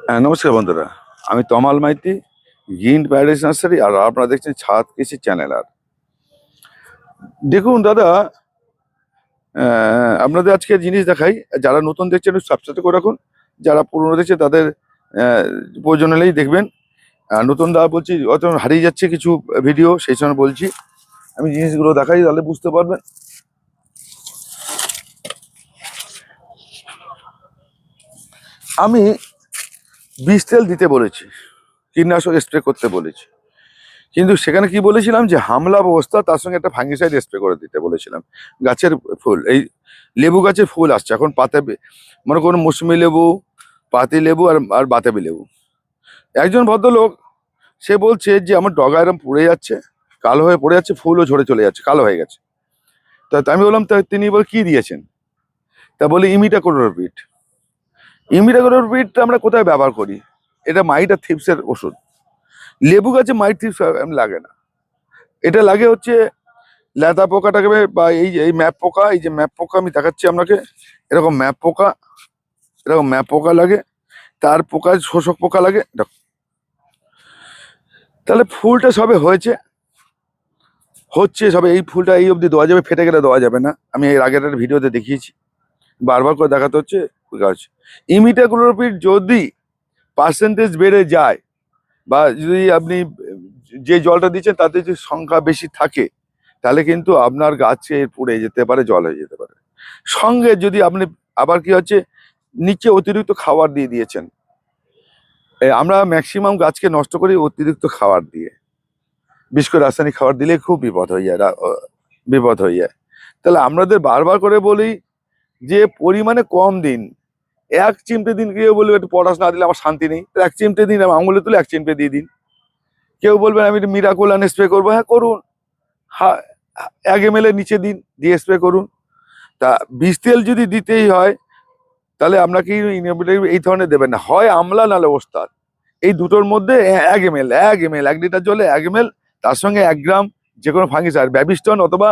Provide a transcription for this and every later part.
হ্যাঁ, নমস্কার বন্ধুরা। আমি তমাল মাইতি, গ্রিন প্যারাডাইস নার্সারি, আর আপনারা দেখছেন ছাদ কৃষি চ্যানেল। আর দেখুন দাদা, আপনাদের আজকে জিনিস দেখাই। যারা নতুন দেখছেন একটু সাবস্ক্রাইব করে রাখুন, যারা পুরনো দেখছে তাদের প্রয়োজন হলেই দেখবেন। নতুন দা বলছি অত হারিয়ে যাচ্ছে কিছু ভিডিও, সেই সময় বলছি আমি জিনিসগুলো দেখাই, তাহলে বুঝতে পারবেন। আমি বিষ তেল দিতে বলেছি, কীটনাশক স্প্রে করতে বলেছি, কিন্তু সেখানে কি বলেছিলাম যে হামলা অবস্থা, তার সঙ্গে একটা ফাঙ্গিসাইড স্প্রে করে দিতে বলেছিলাম। গাছের ফুল, এই লেবু গাছের ফুল আসছে এখন পাতা, মনে করুন মৌসুমি লেবু, পাতি লেবু আর বাতাবি লেবু। একজন ভদ্রলোক সে বলছে যে আমার ডগা এরম পড়ে যাচ্ছে, কালো হয়ে পড়ে যাচ্ছে, ফুলও ঝরে চলে যাচ্ছে, কালো হয়ে গেছে। তা আমি বললাম তা তিনি বলে কি দিয়েছেন? তা বলে ইমিডাক্লোপিড। ইমিডাক্লোপিডটা আমরা কোথায় ব্যবহার করি? এটা মাইট আর থিপসের ওষুধ। লেবু গাছে মাইট থিপস লাগে না, এটা লাগে হচ্ছে লেদা পোকাটাকে, বা এই ম্যাপ পোকা। এই যে ম্যাপ পোকা আমি দেখাচ্ছি আপনাকে, এরকম ম্যাপ পোকা, এরকম ম্যাপ পোকা লাগে, তার পোকা শোষক পোকা লাগে। তাহলে ফুলটা সবে হচ্ছে সবে, এই ফুলটা এই অবধি দেওয়া যাবে, ফেটে গেলে দেওয়া যাবে না। আমি এর আগের একটা ভিডিওতে দেখিয়েছি, বারবার করে দেখাতে হচ্ছে। ইমিডাক্লোপিড যদি পার্সেন্টেজ বেড়ে যায়, বা যদি আপনি যে জলটা দিচ্ছেন তাতে যদি সংখ্যা বেশি থাকে, তাহলে কিন্তু আপনার গাছে পুড়ে যেতে পারে, জল হয়ে যেতে পারে। সঙ্গে যদি আপনি আবার কি হচ্ছে, নিচে অতিরিক্ত খাবার দিয়ে দিয়েছেন। আমরা ম্যাক্সিমাম গাছকে নষ্ট করি অতিরিক্ত খাবার দিয়ে, বিশেষ করে রাসায়নিক খাবার দিলে খুব বিপদ হয়ে যায়, বিপদ হয়ে যায়। তাহলে আমাদের বারবার করে বলি যে পরিমাণে কম দিন। 1 চিমটে দিন, কেউ বলবে একটু পটাশ না দিলে আমার শান্তি নেই, 1 চিমটে দিন, আঙুলে তুলে 1 চিমটে দিয়ে দিন। কেউ বলবেন আমি মিরাকোলান স্প্রে করবো, হ্যাঁ করুন, 1 ml নিচে দিন, দিয়ে স্প্রে করুন। তা বিষ তেল যদি দিতেই হয়, তাহলে আপনাকে এই ধরনের দেবেন না, হয় আমলা নাহলে ওস্তাদ। এই দুটোর মধ্যে 1 ml 1 লিটার জলে 1 ml, তার সঙ্গে 1 গ্রাম যে কোনো ফাঙ্গিসাইড, ব্যাবিস্টন অথবা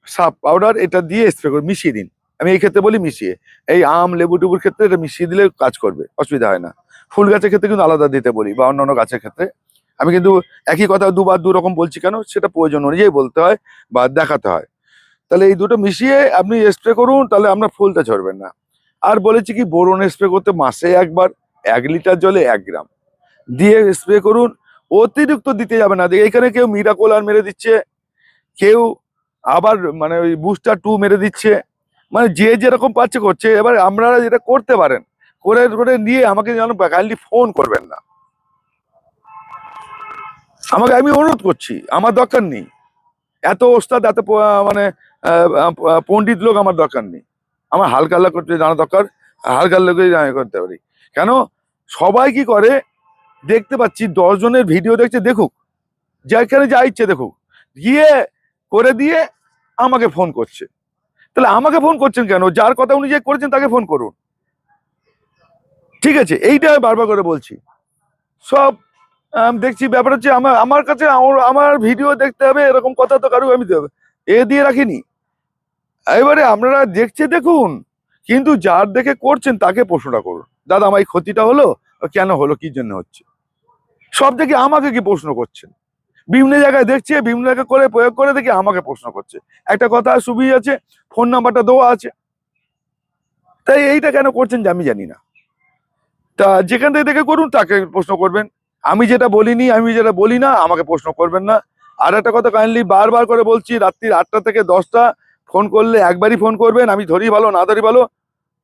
সাপ পাউডার, এটা দিয়ে স্প্রে করে মিশিয়ে দিন। আমি এই ক্ষেত্রে বলি মিশিয়ে, এই আম লেবু টেবুর ক্ষেত্রে এটা মিশিয়ে দিলে কাজ করবে, অসুবিধা হয় না। ফুল গাছের ক্ষেত্রে কিন্তু আলাদা দিতে বলি, বা অন্যান্য গাছের ক্ষেত্রে। আমি কিন্তু একই কথা দুবার দু রকম বলছি কেন, সেটা প্রয়োজন অনুযায়ী বলতে হয় বা দেখাতে হয়। তাহলে এই দুটো মিশিয়ে আপনি স্প্রে করুন, তাহলে আপনার ফুলটা ঝরবেন না। আর বলেছি কি, বোরন স্প্রে করতে মাসে একবার 1 লিটার জলে 1 গ্রাম দিয়ে স্প্রে করুন, অতিরিক্ত দিতে যাবে না। এখানে কেউ মিরাকোলার মেরে দিচ্ছে, কেউ আবার মানে ওই বুস্টার 2 মেরে দিচ্ছে, মানে যে যেরকম পাচ্ছে করছে। এবার আপনারা যেটা করতে পারেন, করে করে নিয়ে আমাকে যেন কাইন্ডলি ফোন করবেন না, আমাকে, আমি অনুরোধ করছি, আমার দরকার নেই এত ওস্তাদ, এত মানে পণ্ডিত লোক আমার দরকার নেই। আমার হালকা হালকা করতে জানা দরকার, হালকা হালকা করতে পারি। কেন সবাই কি করে, দেখতে পাচ্ছি 10 জনের ভিডিও দেখছে, দেখুক, যেখানে যা ইচ্ছে দেখুক, গিয়ে করে দিয়ে আমাকে ফোন করছে। তাহলে আমাকে ফোন করছেন কেন? যার কথা উনি যে করেছেন তাকে ফোন করুন, ঠিক আছে? এইটা বারবার করে বলছি। সব দেখছি ব্যাপার হচ্ছে, আমার কাছে আমার ভিডিও দেখতে হবে এরকম কথা তো কারো আমি দিয়ে রাখিনি। এবারে আপনারা দেখছে দেখুন, কিন্তু যার দেখে করছেন তাকে প্রশ্নটা করুন, দাদা আমার এই ক্ষতিটা হলো, কেন হলো, কি জন্য হচ্ছে? সব দেখে আমাকে কি প্রশ্ন করছেন? বিভিন্ন জায়গায় দেখছে, বিভিন্ন জায়গায় করে প্রয়োগ করে দেখে আমাকে প্রশ্ন করছে। একটা কথা সুবিধা আছে, ফোন নাম্বারটা দেওয়া আছে, তাই এইটা কেন করছেন যে আমি জানি না। তা যেখান থেকে দেখে করুন, তাকে প্রশ্ন করবেন। আমি যেটা বলিনি, আমি যেটা বলি না, আমাকে প্রশ্ন করবেন না। আর একটা কথা কাইন্ডলি বারবার করে বলছি, রাত্রি 8টা থেকে 10টা ফোন করলে একবারই ফোন করবেন। আমি ধরি ভালো না ধরি ভালো,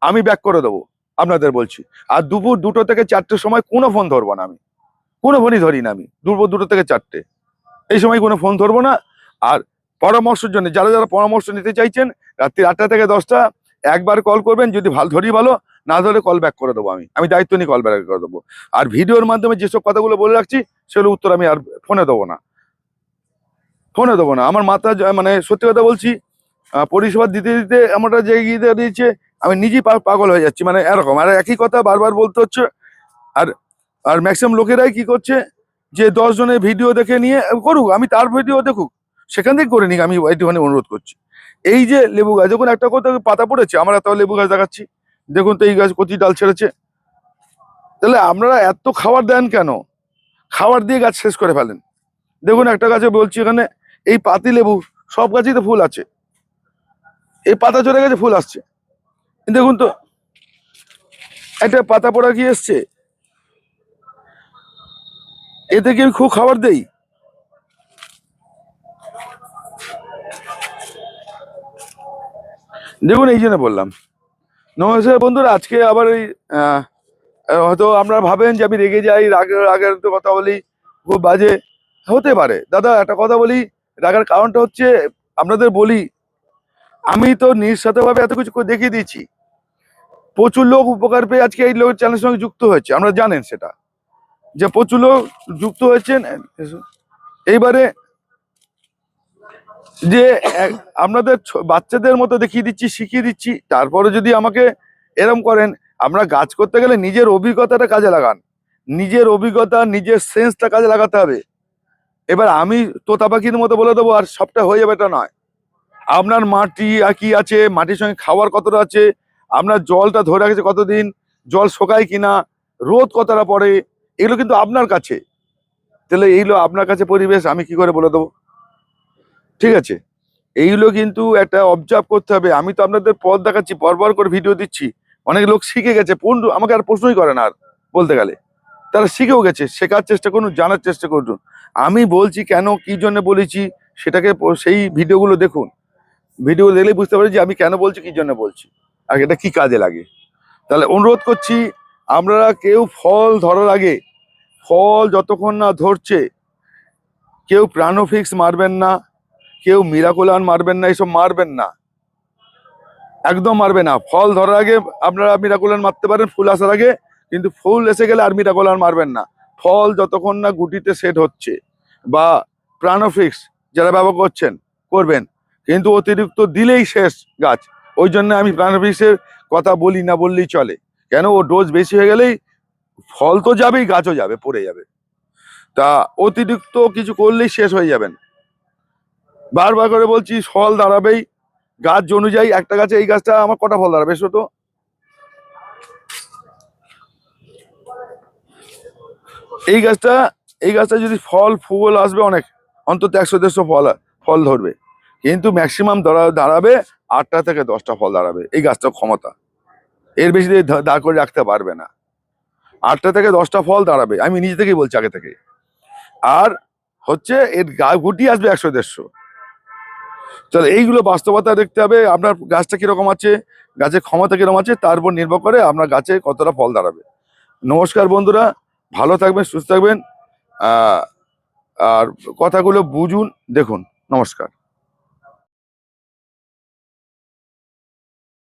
আমি ব্যাক করে দেবো, আপনাদের বলছি। আর দুপুর 2টো থেকে 4টের সময় কোনো ফোন ধরবো না, আমি কোনো ফোনই ধরি না। আমি দুপুর 2টো থেকে 4টে এই সময় কোনো ফোন ধরবো না। আর পরামর্শের জন্য যারা যারা পরামর্শ নিতে চাইছেন, রাত্রি 8টা থেকে 10টা একবার কল করবেন, যদি ধরি ভালো, না ধরে কল ব্যাক করে দেবো। আমি দায়িত্ব নিয়ে কল ব্যাক করে দেবো। আর ভিডিওর মাধ্যমে যেসব কথাগুলো বলে রাখছি, সেগুলো উত্তর আমি আর ফোনে দেবো না, আমার মাথা মানে সত্যি কথা বলছি, পরিষেবা দিতে দিতে এমনটা জায়গা দিয়েছে, আমি নিজেই পাগল হয়ে যাচ্ছি, মানে এরকম। আর একই কথা বারবার বলতে হচ্ছে। আর আর ম্যাক্সিমাম লোকেরাই কি করছে, যে 10 জনের ভিডিও দেখে নিয়ে করুক, আমি তার ভিডিও দেখুক, সেখান থেকে করে নিক, আমি একটুখানি অনুরোধ করছি। এই যে লেবু গাছ, যখন একটা কথা পাতা পড়েছে, আমরা তাও লেবু গাছ দেখাচ্ছি, দেখুন তো এই গাছ কত ডাল ছেড়েছে, তাহলে আপনারা এত খাবার দেন কেন? খাবার দিয়ে গাছ শেষ করে ফেলেন। দেখুন একটা গাছে বলছি, এখানে এই পাতি লেবু সব গাছেই তো ফুল আছে, এই পাতা চলে গেছে, ফুল আসছে। দেখুন তো একটা পাতা পড়া কি এসছে, এতে কি আমি খুব খাবার দেই? দেখুন এই জন্য বললাম। নমস্কার বন্ধুরা, আজকে আবার এই হয়তো আপনারা ভাবেন যে আমি রেগে যাই, রাগের তো কথা বলি, খুব বাজে হতে পারে। দাদা একটা কথা বলি, রাগার কারণটা হচ্ছে আপনাদের বলি, আমি তো নিঃস্বার্থভাবে এত কিছু করে দেখিয়ে দিয়েছি। প্রচুর লোক উপকার পেয়ে আজকে এই লোক চ্যানেলের সঙ্গে যুক্ত হয়েছে, আমরা জানেন সেটা, যে প্রচুর লোক যুক্ত হয়েছেন। এইবারে যে আপনাদের বাচ্চাদের মতো দেখিয়ে দিচ্ছি, শিখিয়ে দিচ্ছি, তারপরে যদি আমাকে এরম করেন, আমরা গাছ করতে গেলে নিজের অভিজ্ঞতাটা কাজে লাগান, নিজের অভিজ্ঞতা, নিজের সেন্সটা কাজে লাগাতে হবে। এবার আমি তোতা পাখির মতো বলে দেবো আর সবটা হয়ে যাবে, এটা নয়। আপনার মাটি আর কি আছে, মাটির সঙ্গে খাবার কতটা আছে, আপনার জলটা ধরে রাখছে কতদিন, জল শোকায় কিনা, রোদ কতটা পড়ে, এগুলো কিন্তু আপনার কাছে। তাহলে এইগুলো আপনার কাছে পরিবেশ আমি কি করে বলে দেবো? ঠিক আছে, এইগুলো কিন্তু একটা অবজার্ভ করতে হবে। আমি তো আপনাদের পথ দেখাচ্ছি, পরপর করে ভিডিও দিচ্ছি, অনেক লোক শিখে গেছে, আমাকে আর প্রশ্নই করে না আর বলতে গেলে। তারা শিখেও গেছে, শেখার চেষ্টা করুন, জানার চেষ্টা করুন। আমি বলছি কেন, কি জন্য বলেছি, সেটাকে সেই ভিডিওগুলো দেখুন। ভিডিও দেখলেই বুঝতে পারি যে আমি কেন বলছি, কি জন্য বলছি, আর এটা কি কাজে লাগে। তাহলে অনুরোধ করছি, আপনারা কেউ ফল ধরার আগে, ফল যতক্ষণ না ধরছে, কেউ প্রাণোফিক্স মারবেন না, কেউ মিরাকোলান মারবেন না, এসব মারবেন না, একদম মারবে না। ফল ধরার আগে আপনারা মিরাকোলান মারতে পারেন ফুল আসার আগে, কিন্তু ফুল এসে গেলে আর মিরাকোলান মারবেন না। ফল যতক্ষণ না গুটিতে সেট হচ্ছে, বা প্রাণোফিক্স যারা ব্যবহার করছেন করবেন, কিন্তু অতিরিক্ত দিলেই শেষ গাছ। ওই জন্য আমি প্রাণোফিক্সের কথা বলি না, বললেই চলে। কেন, ও ডোজ বেশি হয়ে গেলেই ফল তো যাবেই, গাছও যাবে, পড়ে যাবে। তা অতিরিক্ত কিছু করলেই শেষ হয়ে যাবেন। বারবার করে বলছি, ফল দাঁড়াবেই গাছ অনুযায়ী। একটা গাছে, এই গাছটা আমার কটা ফল দাঁড়াবে এসো তো, এই গাছটা যদি ফল ফুল আসবে অনেক, অন্তত 100-150 ফল ধরবে, কিন্তু ম্যাক্সিমাম দাঁড়াবে 8টা থেকে 10টা ফল দাঁড়াবে। এই গাছটার ক্ষমতা, এর বেশি দিয়ে দাঁড় করে রাখতে পারবে না। 8টা থেকে 10টা ফল দাঁড়াবে, আমি নিজে থেকেই বলছি আগে থেকে। আর হচ্ছে এর গুটি আসবে 100-150। তাহলে এইগুলো বাস্তবতা দেখতে হবে, আপনার গাছটা কিরকম আছে, গাছের ক্ষমতা কিরকম আছে, তার উপর নির্ভর করে আপনার গাছে কতটা ফল দাঁড়াবে। নমস্কার বন্ধুরা, ভালো থাকবেন, সুস্থ থাকবেন, আর কথাগুলো বুঝুন, দেখুন। নমস্কার।